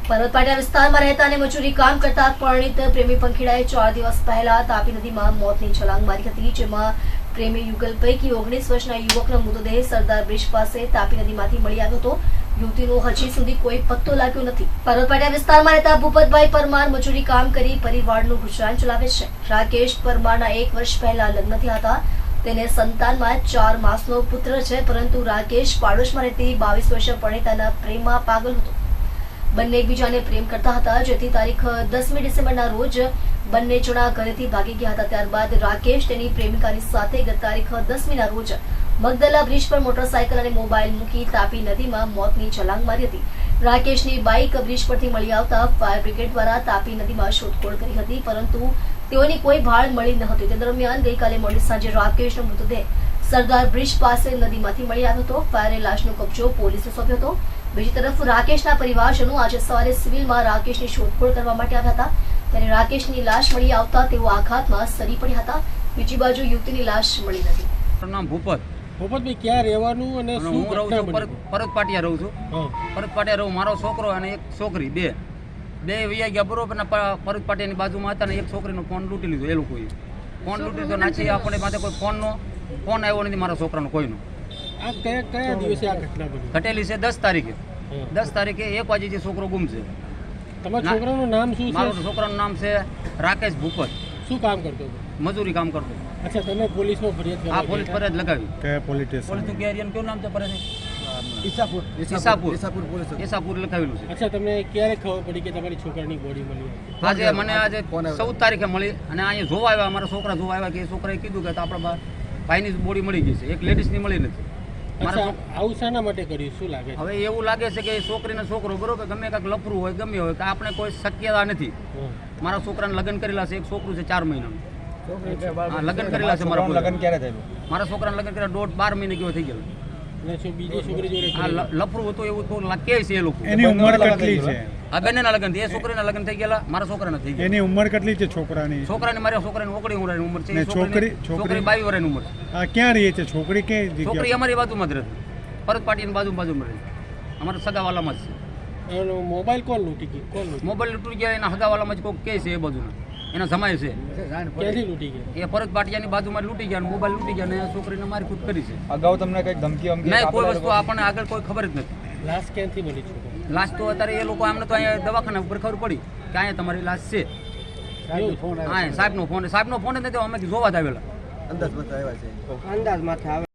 પર્વતપાટિયા વિસ્તારમાં રહેતા અને મજૂરી કામ કરતા પરિણીત પ્રેમી પંખીડાએ 4 દિવસ પહેલા તાપી નદીમાં મોતની છલાંગ મારી હતી, જેમાં પ્રેમી યુગલ પૈકી 19 વર્ષના યુવકનો મૃતદેહ સરદાર બ્રિજ પાસે તાપી નદીમાંથી મળી આવ્યો હતો. યુવતીનો હજી સુધી કોઈ પત્તો લાગ્યો નથી. પર્વતપાટિયા વિસ્તારમાં રહેતા ભૂપતભાઈ પરમાર મજૂરી કામ કરી પરિવારનું ગુજરાન ચલાવે છે. રાકેશ પરમારના 1 વર્ષ પહેલા લગ્ન થયા હતા. તેને સંતાનમાં 4 માસનો પુત્ર છે, પરંતુ રાકેશ પાડોશમાં રહેતી 22 વર્ષીય પરિણીતાના પ્રેમમાં પાગલ હતો. બંને એકબીજાને પ્રેમ કરતા હતા, જેથી તારીખ 10મી ડિસેમ્બરના રોજ બંને જણા ઘરેથી ભાગી ગયા હતા. ત્યારબાદ રાકેશ તેની પ્રેમિકાની સાથે ગત તારીખ 10મીના રોજ મગદલા બ્રિજ પર મોટરસાયકલ અને મોબાઈલ મૂકી તાપી નદીમાં મોતની છલાંગ મારી હતી. રાકેશની બાઇક બ્રિજ પરથી મળી આવતા ફાયર બ્રિગેડ દ્વારા તાપી નદીમાં શોધખોળ કરી હતી, પરંતુ તેઓની કોઈ ભાળ મળી ન હતી. તે દરમિયાન ગઈકાલે મોડી સાંજે રાકેશનો મૃતદેહ સરદાર બ્રિજ પાસે નદીમાંથી મળી આવ્યો હતો. ફાયરે લાશનો કબજો પોલીસે સોંપ્યો હતો. બીજી તરફ રાકેશના પરિવારજનો આજે સવારે સિવિલમાં રાકેશની શોધખોળ કરવા માટે આવ્યા હતા, ત્યારે રાકેશની લાશ મળી આવતા તેઓ આઘાતમાં સરી પડ્યા હતા. બીજી બાજુ યુવતીની લાશ મળી નથી. નામ ભૂપતભાઈ ક્યાં રહેવાનું અને શું હું રહું છું ઘટના બની? પરતપાટિયા રહું છું. પરતપાટિયા રહું. મારો છોકરો અને એક છોકરી બે વૈયા ગયા બરોબર. પરતપાટિયાની બાજુમાં હતા ને એક છોકરીનો ફોન લૂંટી લીધો. એ લોકોએ ફોન લૂંટી લીધો. નાચી આપણે પાસે કોઈ ફોન આવ્યો નથી મારા છોકરાનો કોઈનો. આ કયા દિવસે આ ઘટના બની? ઘટેલી છે 10 તારીખે. 10 તારીખે 1 વાગે જે છોકરો ગુમ છે. તમારા છોકરાનું નામ શું છે? મારું છોકરાનું નામ છે રાકેશ ભૂપત. શું કામ કરતો હતો? મજૂરી કામ કરતો. અચ્છા, તમે પોલીસમાં ફરિયાદ આ પોલીસ ફરિયાદ લગાવી. કયા પોલીસ સ્ટેશન? પોલીસનું કેરિયન કેવું નામ છે ફરિયાદ? ઈસાપુર લખાવેલું છે. અચ્છા, તમને ક્યારે ખબર પડી કે તમારી છોકરાની બોડી મળી? આજે મને 14 તારીખે મળી અને અહીંયા જોવા આવ્યા. મારા છોકરા જોવા આવ્યા કે છોકરાએ કીધું કે આપણા ભાઈની બોડી મળી ગઈ છે, એક લેડીઝની મળી નથી. આવું શાના માટે કર્યું, શું લાગે? હવે એવું લાગે છે કે છોકરીને છોકરો બરોબર ગમે કાંઈક લફરું હોય ગમે હોય કે આપણે કોઈ શક્યતા નથી. મારા છોકરાને લગ્ન કરેલા છે, એક છોકરું છે 4 મહિનાનું. લગ્ન કરેલા છે મારા. લગ્ન ક્યારે થયેલું? મારા છોકરાને લગ્ન કર્યા 12 મહિને કેવો થઈ ગયેલો. બીજી છોકરી જોડે લફરું હતું એવું તો કે છે એ લોકો. એની ઉંમર કેટલી છે? આ બંનેના લગ્ન થયા. એ છોકરીના લગ્ન થઈ ગયેલા, મારા છોકરાના થઈ ગયા. એની ઉંમર કેટલી છે છોકરાની? મારા છોકરાની 19 વર્ષની ઉંમર છે. છોકરી 22 વર્ષની ઉંમર છે. આ ક્યાં રહે છે છોકરી? ક્યાં જગ્યા? છોકરી અમારી બાજુમાં જ રહે. પરતપાટિયાની બાજુમાં રહે. અમારા સગાવાલામાં જ છે. મોબાઈલ કોણ લૂંટી ગયું? મોબાઈલ લૂંટી ગયા એના સગાવાલામાં જ કોઈ કે છે એ બાજુના એના જમાય છે. ક્યાંથી લૂંટી ગયા? એ પરતપાટિયાની બાજુમાં લૂંટી ગયા, મોબાઈલ લૂંટી ગયા અને છોકરીને મારી ખુદ કરી છે. અગાઉ તમને કઈ ધમકી નહીં, કોઈ વસ્તુ આપણને આગળ કોઈ ખબર જ નથી. લાશ ક્યાંથી મળી છે? લાશ તો અત્યારે એ લોકો અમને તો અહીંયા દવાખાના ઉપર ખબર પડી કે અહીંયા તમારી લાશ છે. હા, સાહેબનો ફોન જ નથી, અમે જોવા જ આવેલા. અંદાજ માથે આવે.